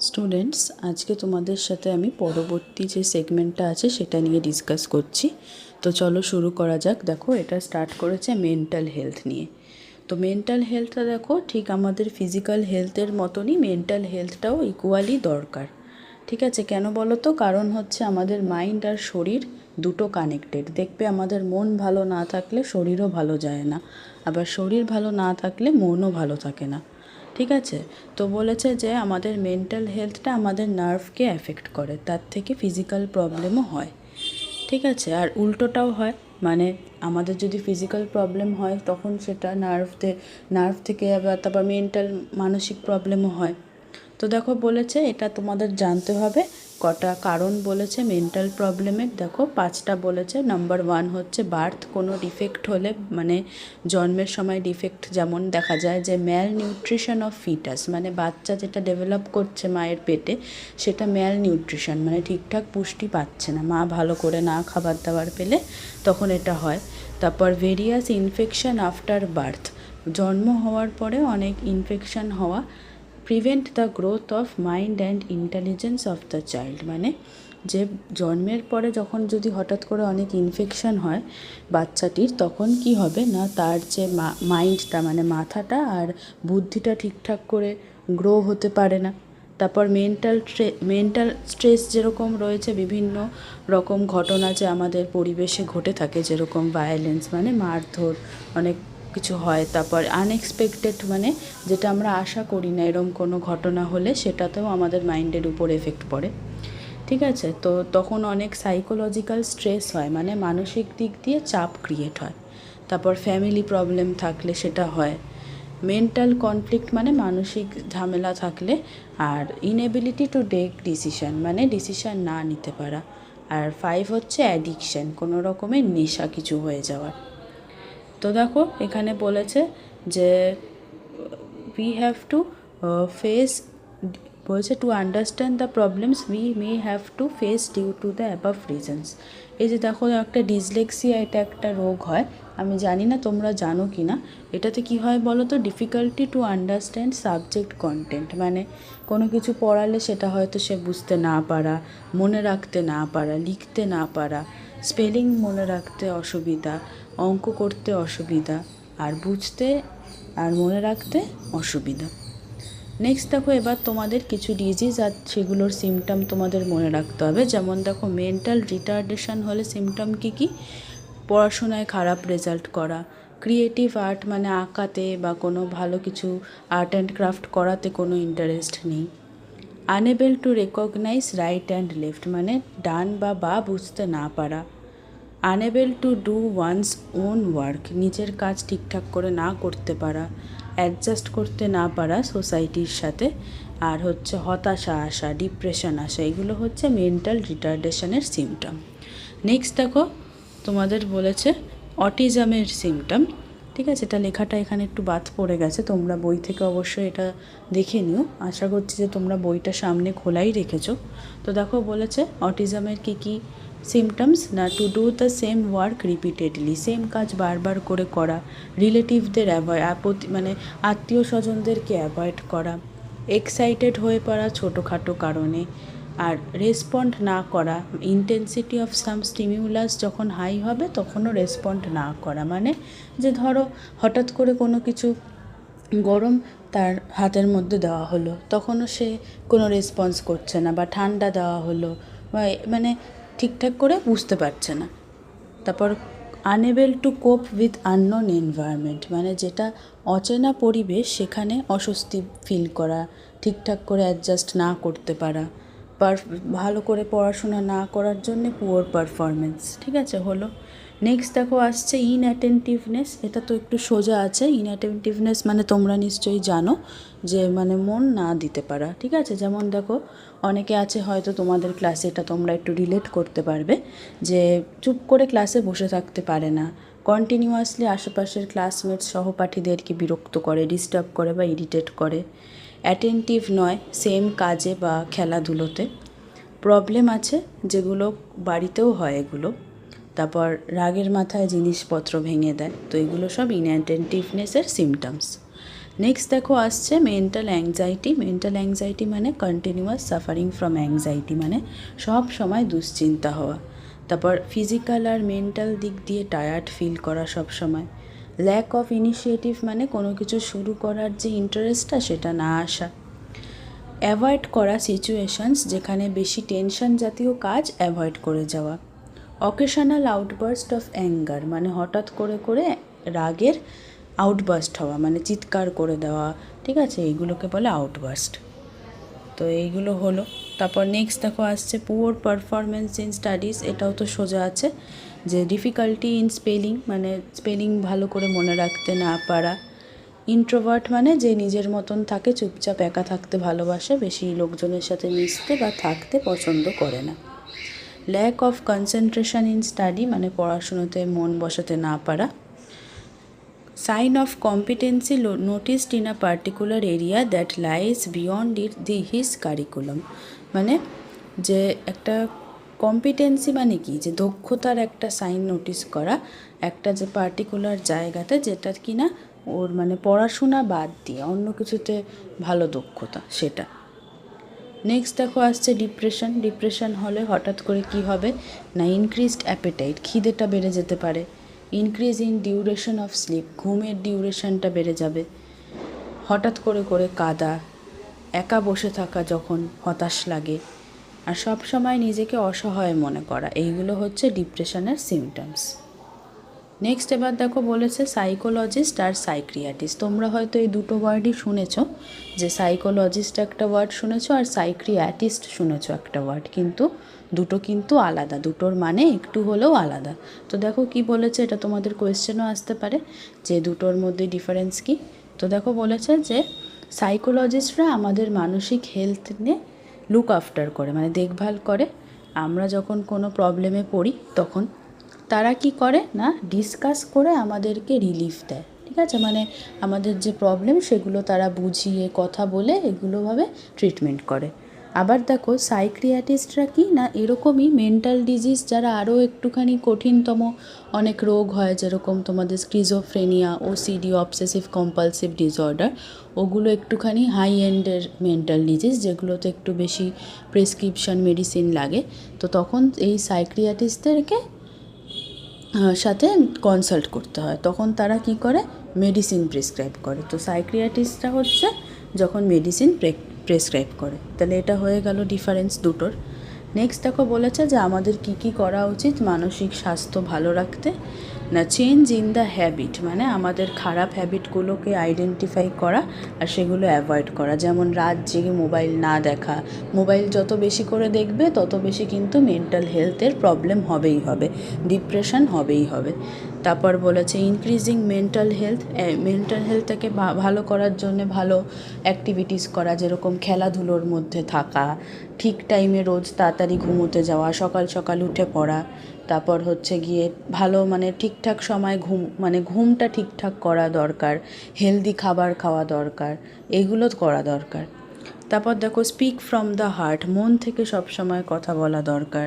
Students, আজকে তোমাদের সাথে আমি পরবর্তী যে সেগমেন্টটা আছে সেটা নিয়ে ডিসকাস করছি। তো চলো শুরু করা যাক। দেখো, এটা স্টার্ট করেছে মেন্টাল হেলথ নিয়ে। তো মেন্টাল হেলথটা দেখো ঠিক আমাদের ফিজিক্যাল হেলথের মতনই মেন্টাল হেলথটাও ইকুয়ালি দরকার। ঠিক আছে, কেন বলো তো? কারণ হচ্ছে আমাদের মাইন্ড আর শরীর দুটো কানেক্টেড। দেখবে আমাদের মন ভালো না থাকলে শরীরও ভালো যায় না, আবার শরীর ভালো না থাকলে মনও ভালো থাকে না। ঠিক আছে, তো বলেছে যে আমাদের মেন্টাল হেলথটা আমাদের নার্ভকে অ্যাফেক্ট করে, তার থেকে ফিজিক্যাল প্রবলেমও হয়। ঠিক আছে, আর উল্টোটাও হয়, মানে আমাদের যদি ফিজিক্যাল প্রবলেম হয় তখন সেটা নার্ভ থেকে আবার তারপর মেন্টাল মানসিক প্রবলেমও হয়। তো দেখো বলেছে এটা তোমাদের জানতে হবে। কটা কারণ বলেছে মেন্টাল প্রবলেমের, দেখো 5টা বলেছে। নাম্বার 1 হচ্ছে বার্থ, কোনো ডিফেক্ট হলে, মানে জন্মের সময় ডিফেক্ট যেমন দেখা যায় যে ম্যাল নিউট্রিশন অফ ফিটাস, মানে বাচ্চা যেটা ডেভেলপ করছে মায়ের পেটে সেটা ম্যাল নিউট্রিশন, মানে ঠিকঠাক পুষ্টি পাচ্ছে না, মা ভালো করে না খাবার দাবার পেলে তখন এটা হয়। তারপর ভেরিয়াস ইনফেকশন আফটার বার্থ, জন্ম হওয়ার পরে অনেক ইনফেকশন হওয়া। Prevent the growth of mind and intelligence of the child, মানে যে জন্মের পরে যখন যদি হঠাৎ করে অনেক ইনফেকশন হয় বাচ্চাটির, তখন কি হবে না, তার যে মাইন্ডটা মানে মাথাটা আর বুদ্ধিটা ঠিকঠাক করে গ্রো হতে পারে না। তারপর মেন্টাল স্ট্রেস যেরকম রয়েছে, বিভিন্ন রকম ঘটনা যে আমাদের পরিবেশে ঘটে থাকে, যেরকম ভায়োলেন্স মানে মারধর অনেক কিছু হয়। তারপর আনএক্সপেক্টেড মানে যেটা আমরা আশা করি না এরকম কোনো ঘটনা হলে সেটাতেও আমাদের মাইন্ডের উপর এফেক্ট পড়ে। ঠিক আছে, তো তখন অনেক সাইকোলজিক্যাল স্ট্রেস হয়, মানে মানসিক দিক দিয়ে চাপ ক্রিয়েট হয়। তারপর ফ্যামিলি প্রবলেম থাকলে সেটা হয়। মেন্টাল কনফ্লিক্ট মানে মানসিক ঝামেলা থাকলে। আর ইনএবিলিটি টু টেক ডিসিশন, মানে ডিসিশন না নিতে পারা। আর 5 হচ্ছে অ্যাডিকশান, কোনো রকমের নেশা কিছু হয়ে যাওয়ার। তো দেখো এখানে বলেছে যে উই হ্যাভ টু ফেস, বলছে to understand the problems we may have to face due to the above reasons. এই যে দেখো একটা ডিসলেক্সিয়া, এটা একটা রোগ হয়, আমি জানি না তোমরা জানো কি না। এটাতে কি হয় বলো তো? Difficulty to understand subject content, মানে কোনো কিছু পড়ালে সেটা হয়তো সে বুঝতে না পারা, মনে রাখতে না পারা, লিখতে না পারা, স্পেলিং মনে রাখতে অসুবিধা, অঙ্ক করতে অসুবিধা, আর বুঝতে আর মনে রাখতে অসুবিধা। নেক্সট দেখো, এবার তোমাদের কিছু ডিজিজ আর সেগুলোর সিমটম তোমাদের মনে রাখতে হবে। যেমন দেখো, মেন্টাল রিটার্ডেশন হলে সিমটম কী কী? পড়াশোনায় খারাপ রেজাল্ট করা, ক্রিয়েটিভ আর্ট মানে আঁকাতে বা কোনো ভালো কিছু আর্ট অ্যান্ড ক্রাফট করাতে কোনো ইন্টারেস্ট নেই। Unable to recognise right and left, মানে ডান বা বুঝতে না পারা। Unable to do one's own work, নিজের কাজ ঠিকঠাক করে না করতে পারা, অ্যাডজাস্ট করতে না পারা সোসাইটির সাথে। আর হচ্ছে হতাশা আসা, ডিপ্রেশন আসা, এগুলো হচ্ছে মেন্টাল রিটার্ডেশনের সিমটম। নেক্সট দেখো, তোমাদের বলেছে অটিজমের সিমটম। ঠিক আছে, এটা লেখাটা এখানে একটু বাদ পড়ে গেছে, তোমরা বই থেকে অবশ্যই এটা দেখে নিও। আশা করছি যে তোমরা বইটা সামনে খোলাই রেখেছো। তো দেখো বলেছে অটিজমের কী কী সিমটমস, না to do the same work repeatedly, same কাজ বারবার করে করা, রিলেটিভদের মানে আত্মীয় স্বজনদেরকে অ্যাভয়েড করা, এক্সাইটেড হয়ে পড়া ছোটোখাটো কারণে, আর রেসপন্ড না করা, ইন্টেন্সিটি অফ সাম স্টিমিউলাস যখন হাই হবে তখনও রেসপন্ড না করা, মানে যে ধরো হঠাৎ করে কোনো কিছু গরম তার হাতের মধ্যে দেওয়া হলো তখনও সে কোনো রেসপন্স করছে না, বা ঠান্ডা দেওয়া হলো বা মানে ঠিকঠাক করে বুঝতে পারছে না। তারপর আনএবল টু কোপ উইথ আননোন এনভায়রনমেন্ট, মানে যেটা অচেনা পরিবেশ সেখানে অস্বস্তি ফিল করা, ঠিকঠাক করে অ্যাডজাস্ট না করতে পারা, ভালো করে পড়াশোনা না করার জন্যে পুয়ার পারফরমেন্স। ঠিক আছে, হলো। নেক্সট দেখো আসছে ইনঅ্যাটেন্টিভনেস, এটা তো একটু সোজা আছে। ইনঅ্যাটেন্টিভনেস মানে তোমরা নিশ্চয়ই জানো যে মানে মন না দিতে পারা। ঠিক আছে, যেমন দেখো অনেকে আছে হয়তো তোমাদের ক্লাসে, এটা তোমরা একটু রিলেট করতে পারবে, যে চুপ করে ক্লাসে বসে থাকতে পারে না, কন্টিনিউয়াসলি আশেপাশের ক্লাসমেটস সহপাঠীদেরকে বিরক্ত করে, ডিস্টার্ব করে বা ইরিটেট করে। অ্যাটেন্টিভ নয় সেম কাজে বা খেলাধুলোতে। প্রবলেম আছে যেগুলো বাড়িতেও হয় এগুলো। তারপর রাগের মাথায় জিনিসপত্র ভেঙে দেয়, তো এগুলো সব ইনঅ্যাটেন্টিভনেসের সিমটমস। নেক্সট দেখো আসছে মেন্টাল অ্যাংজাইটি। মেন্টাল অ্যাংজাইটি মানে কন্টিনিউয়াস সাফারিং ফ্রম অ্যাংজাইটি, মানে সব সময় দুশ্চিন্তা হওয়া। তারপর ফিজিক্যাল আর মেন্টাল দিক দিয়ে টায়ার্ড ফিল করা সব সময়। ল্যাক অফ ইনিশিয়েটিভ মানে কোনো কিছু শুরু করার যে ইন্টারেস্টটা সেটা না আসা। অ্যাভয়েড করা সিচুয়েশনস যেখানে বেশি টেনশন জাতীয় কাজ অ্যাভয়েড করে যাওয়া। অকেশনাল আউটবার্স্ট অফ অ্যাঙ্গার মানে হঠাৎ করে করে রাগের আউটবার্স্ট হওয়া, মানে চিৎকার করে দেওয়া, ঠিক আছে, এইগুলোকে বলে আউটবার্স্ট। তো এইগুলো হলো। তারপর নেক্সট দেখো আসছে পুয়ার পারফরমেন্স ইন স্টাডিজ। এটাও তো সোজা আছে যে ডিফিকাল্টি ইন স্পেলিং মানে স্পেলিং ভালো করে মনে রাখতে না পারা। ইন্ট্রোভার্ট মানে যে নিজের মতন থাকে, চুপচাপ একা থাকতে ভালোবাসে, বেশি লোকজনের সাথে মিশতে বা থাকতে পছন্দ করে না। Lack of concentration in study মানে পড়াশুনোতে মন বসাতে না পারা। Sign of competency noticed in a particular area that lies beyond his curriculum মানে যে একটা কম্পিটেন্সি মানে কি, যে দক্ষতার একটা সাইন নোটিস করা একটা যে পার্টিকুলার জায়গাতে, যেটা কি না ওর মানে পড়াশোনা বাদ দিয়ে অন্য কিছুতে ভালো দক্ষতা সেটা। নেক্সট দেখো আসছে ডিপ্রেশন। ডিপ্রেশন হলে হঠাৎ করে কি হবে না, ইনক্রিজড অ্যাপেটাইট, খিদেটা বেড়ে যেতে পারে। Increase in duration of sleep, ঘুমের ডিউরেশনটা বেড়ে যাবে। হঠাৎ করে করে কাঁদা, একা বসে থাকা যখন হতাশ লাগে, আর সব সময় নিজেকে অসহায় মনে করা, এইগুলো হচ্ছে ডিপ্রেশনের সিমটমস। নেক্সট এবার দেখো বলেছে সাইকোলজিস্ট আর সাইক্রিয়াটিস্ট। তোমরা হয়তো এই দুটো ওয়ার্ডই শুনেছ, যে সাইকোলজিস্ট একটা ওয়ার্ড শুনেছ আর সাইক্রিয়াটিস্ট শুনেছ একটা ওয়ার্ড, কিন্তু দুটো কিন্তু আলাদা, দুটোর মানে একটু হলেও আলাদা। তো দেখো কি বলেছে, এটা তোমাদের কোয়েশ্চেনও আসতে পারে যে দুটোর মধ্যে ডিফারেন্স কি। তো দেখো বলেছে যে সাইকোলজিস্টরা আমাদের মানসিক হেলথ নিয়ে লুক আফটার করে, মানে দেখভাল করে। আমরা যখন কোনো প্রবলেমে পড়ি তখন তারা কি করে না, ডিসকাস করে আমাদেরকে রিলিফ দেয়, ঠিক আছে, মানে আমাদের যে প্রবলেম সেগুলো তারা বুঝিয়ে কথা বলে এগুলোভাবে ট্রিটমেন্ট করে। আবার দেখো সাইক্রিয়াটিস্টরা কি না এরকমই মেন্টাল ডিজিজ যারা আরও একটুখানি কঠিনতম অনেক রোগ হয়, যেরকম তোমাদের schizophrenia, OCD, obsessive compulsive disorder, ওগুলো একটুখানি হাই এন্ডের মেন্টাল ডিজিজ যেগুলোতে একটু বেশি প্রেসক্রিপশন মেডিসিন লাগে। তো তখন এই সাইক্রিয়াটিস্টদেরকে সাথে কনসাল্ট করতে হয়, তখন তারা কি করে মেডিসিন প্রেসক্রাইব করে। তো সাইক্রিয়াটিস্টরা হচ্ছে যখন মেডিসিন প্রেসক্রাইব করে। তাহলে এটা হয়ে গেল ডিফারেন্স দুটোর। নেক্সট দেখো বলেছে যে আমাদের কি করা উচিত মানসিক স্বাস্থ্য ভালো রাখতে না, চেঞ্জ ইন দ্য হ্যাবিট মানে আমাদের খারাপ হ্যাবিটগুলোকে আইডেন্টিফাই করা আর সেগুলো অ্যাভয়েড করা। যেমন রাত জেগে মোবাইল না দেখা, মোবাইল যত বেশি করে দেখবে তত বেশি কিন্তু মেন্টাল হেলথের প্রবলেম হবেই হবে, ডিপ্রেশন হবেই হবে। তারপর বলেছে ইনক্রিজিং মেন্টাল হেলথটাকে ভালো করার জন্য ভালো অ্যাক্টিভিটিস করা, যেরকম খেলাধুলোর মধ্যে থাকা, ঠিক টাইমে রোজ তাড়াতাড়ি ঘুমোতে যাওয়া, সকাল সকাল উঠে পড়া, তারপর হচ্ছে গিয়ে ভালো মানে ঠিকঠাক সময় ঘুমটা ঠিকঠাক করা দরকার, হেলদি খাবার খাওয়া দরকার, এগুলো করা দরকার। তারপর দেখো স্পিক ফ্রম দ্য হার্ট, মন থেকে সব সময় কথা বলা দরকার।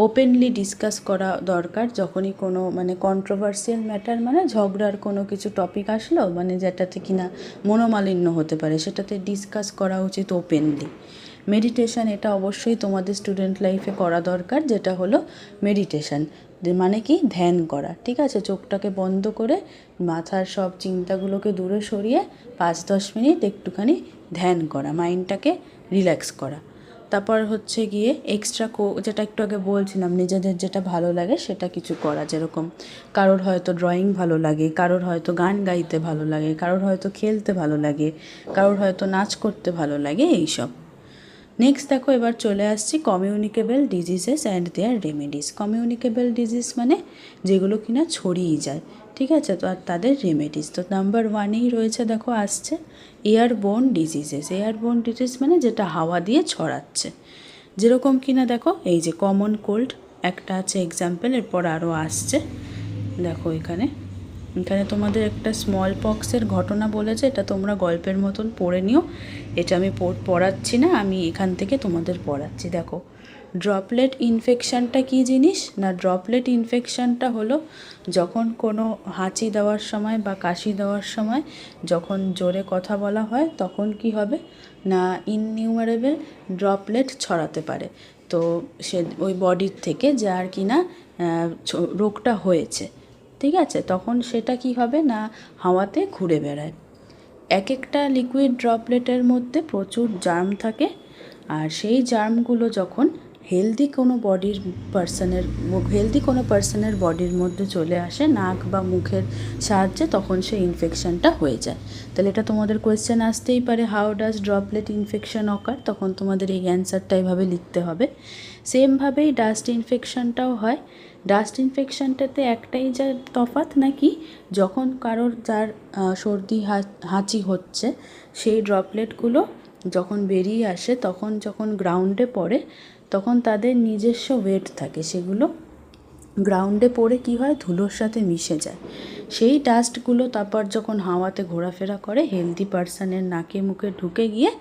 ওপেনলি ডিসকাস করা দরকার, যখনই কোনো মানে কন্ট্রোভার্সিয়াল ম্যাটার মানে ঝগড়ার কোনো কিছু টপিক আসলো মানে যেটাতে কিনা মনোমালিন্য হতে পারে, সেটাতে ডিসকাস করা উচিত ওপেনলি। মেডিটেশন, এটা অবশ্যই তোমাদের স্টুডেন্ট লাইফে করা দরকার, যেটা হলো মেডিটেশন মানে কি ধ্যান করা, ঠিক আছে, চোখটাকে বন্ধ করে মাথার সব চিন্তাগুলোকে দূরে সরিয়ে 5-10 মিনিট একটুখানি ধ্যান করা, মাইন্ডটাকে রিল্যাক্স করা। তারপর হচ্ছে গিয়ে এক্সট্রা যেটা একটু আগে বলছিলাম, নিজেদের যেটা ভালো লাগে সেটা কিছু করা, যেরকম কারোর হয়তো ড্রয়িং ভালো লাগে, কারোর হয়তো গান গাইতে ভালো লাগে, কারোর হয়তো খেলতে ভালো লাগে, কারোর হয়তো নাচ করতে ভালো লাগে, এইসব। নেক্সট দেখো এবার চলে আসছি communicable diseases and their remedies. Communicable disease মানে যেগুলো কিনা ছড়িয়ে যায়, ঠিক আছে, তো আর তাদের রেমেডিস। তো নাম্বার 1এই রয়েছে দেখো আসছে এয়ারবোর্ন ডিজিজেস। এয়ারবোর্ন ডিজিজ মানে যেটা হাওয়া দিয়ে ছড়াচ্ছে, যেরকম কিনা দেখো এই যে কমন কোল্ড একটা আছে এক্সাম্পল, এরপর আরও আসছে দেখো এখানে এখানে তোমাদের একটা স্মল পক্সের ঘটনা বলেছে, এটা তোমরা গল্পের মতন পড়ে নিও, এটা আমি পড়াচ্ছি না, আমি এখান থেকে তোমাদের পড়াচ্ছি। দেখো ড্রপলেট ইনফেকশানটা কী জিনিস না, ড্রপলেট ইনফেকশানটা হলো যখন কোনো হাঁচি দেওয়ার সময় বা কাশি দেওয়ার সময় যখন জোরে কথা বলা হয় তখন কি হবে না ইননিউমারেবল ড্রপলেট ছড়াতে পারে, তো সে ওই বডির থেকে যার কি না রোগটা হয়েছে, ঠিক আছে, তখন সেটা কি হবে না হাওয়াতে ঘুরে বেড়ায়। এক একটা লিকুইড ড্রপলেটের মধ্যে প্রচুর জার্ম থাকে, আর সেই জার্মগুলো যখন হেলদি কোনো পার্সনের বডির মধ্যে চলে আসে নাক বা মুখের সাহায্যে, তখন সেই ইনফেকশানটা হয়ে যায়। তাহলে এটা তোমাদের কোয়েশ্চেন আসতেই পারে, হাউ ডাজ ড্রপলেট ইনফেকশন অকার, তখন তোমাদের এই অ্যান্সারটা এভাবে লিখতে হবে। সেমভাবেই ডাস্ট ইনফেকশানটাও হয়। ডাস্ট ইনফেকশানটাতে একটাই যা তফাৎ নাকি, যখন কারোর যার সর্দি হাঁচি হচ্ছে সেই ড্রপলেটগুলো যখন বেরিয়ে আসে, তখন যখন গ্রাউন্ডে পড়ে তখন তাদের নিজস্ব ওয়েট থাকে, সেগুলো গ্রাউন্ডে পড়ে কি হয় ধুলোর সাথে মিশে যায়। সেই ডাস্টগুলো তারপর যখন হাওয়াতে ঘোরাফেরা করে হেলদি পার্সনের নাকে মুখে ঢুকে গিয়ে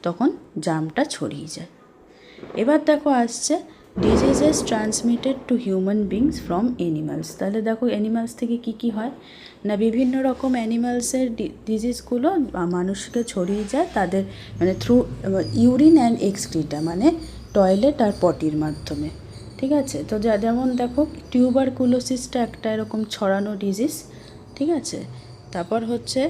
তখন জার্মটা ছড়িয়ে যায়। এবার দেখো আসছে diseases transmitted two human beings from animals. তাহলে দেখো অ্যানিমালস থেকে কি হয় না, বিভিন্ন রকম অ্যানিমালসের ডিজিজগুলো মানুষকে ছড়িয়ে যায় তাদের মানে থ্রু ইউরিন অ্যান্ড এক্সক্রিটা, মানে টয়লেট আর পটির মাধ্যমে, ঠিক আছে। তো যেমন দেখো টিউবারকুলোসিসটা একটা এরকম ছড়ানো ডিজিজ, ঠিক আছে। তারপর হচ্ছে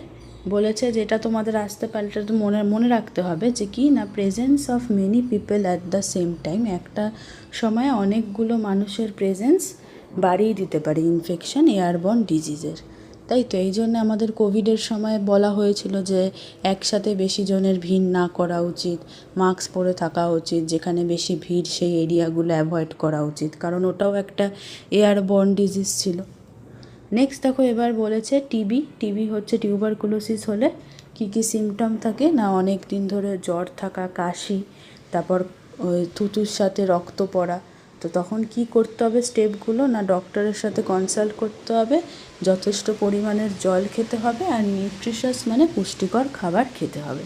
বলেছে যেটা তোমাদের আসতে পারলে তো মনে রাখতে হবে যে কি না presence of many people at the same time, একটা সময় অনেকগুলো মানুষের প্রেজেন্স বাড়িয়ে দিতে পারে ইনফেকশন এয়ারবর্ন ডিজিজের, তাই তো এই জন্য আমাদের কোভিডের সময় বলা হয়েছিল যে একসাথে বেশি জনের ভিড় না করা উচিত, মাস্ক পরে থাকা উচিত, যেখানে বেশি ভিড় সেই এরিয়াগুলো অ্যাভয়েড করা উচিত, কারণ ওটাও একটা এয়ারবর্ন ডিজিজ ছিল। নেক্সট দেখো এবার বলেছে টিবি হচ্ছে টিউবারকুলোসিস হলে কী সিমটম থাকে না, অনেক দিন ধরে জ্বর থাকা, কাশি, তারপর ওই থুতুর সাথে রক্ত পড়া, তো তখন কি করতে হবে স্টেপগুলো না ডক্টরের সাথে কনসাল্ট করতে হবে, যথেষ্ট পরিমাণের জল খেতে হবে আর নিউট্রিশাস মানে পুষ্টিকর খাবার খেতে হবে।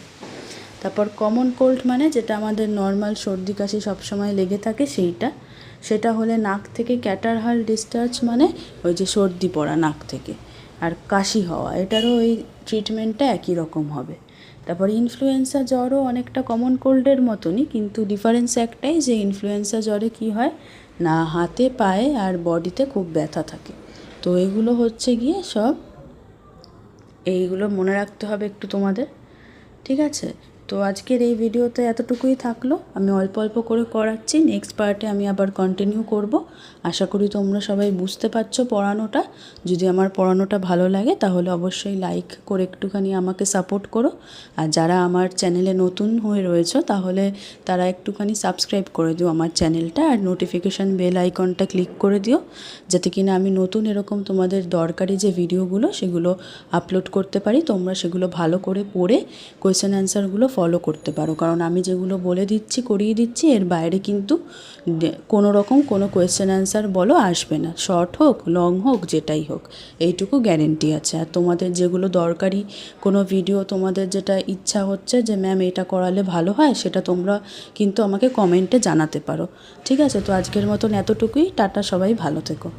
তারপর কমন কোল্ড মানে যেটা আমাদের নর্মাল সর্দি কাশি সবসময় লেগে থাকে সেটা হলে নাক থেকে ক্যাটারহাল ডিসচার্জ, মানে ওই যে সর্দি পড়া নাক থেকে, আর কাশি হওয়া, এটারও ওই ট্রিটমেন্টটা একই রকম হবে। তারপর ইনফ্লুয়েঞ্জা জ্বরও অনেকটা কমন কোল্ডের মতনই, কিন্তু ডিফারেন্স একটাই যে ইনফ্লুয়েঞ্জা জ্বরে কি হয় না হাতে পায়ে আর বডিতে খুব ব্যথা থাকে। তো এইগুলো হচ্ছে গিয়ে সব এইগুলো মনে রাখতে হবে একটু তোমাদের, ঠিক আছে। তো আজকের এই ভিডিওতে এতটুকুই থাকলো, আমি অল্প অল্প করে করাচ্ছি, নেক্সট পার্টে আমি আবার কন্টিনিউ করব। আশা করি তোমরা সবাই বুঝতে পারছো পড়ানোটা। যদি আমার পড়ানোটা ভালো লাগে তাহলে অবশ্যই লাইক করে একটুখানি আমাকে সাপোর্ট করো, আর যারা আমার চ্যানেলে নতুন হয়ে রয়েছো তাহলে তারা একটুখানি সাবস্ক্রাইব করে দিও আমার চ্যানেলটা, আর নোটিফিকেশান বেল আইকনটা ক্লিক করে দিও, যাতে কিনা আমি নতুন এরকম তোমাদের দরকারি যে ভিডিওগুলো সেগুলো আপলোড করতে পারি, তোমরা সেগুলো ভালো করে পড়ে কোয়েশ্চেন অ্যান্সারগুলো ফলো করতে পারো। কারণ আমি যেগুলো বলে দিচ্ছি করিয়ে দিচ্ছি এর বাইরে কিন্তু কোনো রকম কোনো কোয়েশ্চেন অ্যান্সার বলো আসবে না, শর্ট হোক লং হোক যেটাই হোক, এইটুকু গ্যারেন্টি আছে। আর তোমাদের যেগুলো দরকারি কোনো ভিডিও তোমাদের যেটা ইচ্ছা হচ্ছে যে ম্যাম এটা করালে ভালো হয়, সেটা তোমরা কিন্তু আমাকে কমেন্টে জানাতে পারো, ঠিক আছে। তো আজকের মতন এতটুকুই, টাটা, সবাই ভালো থেকো।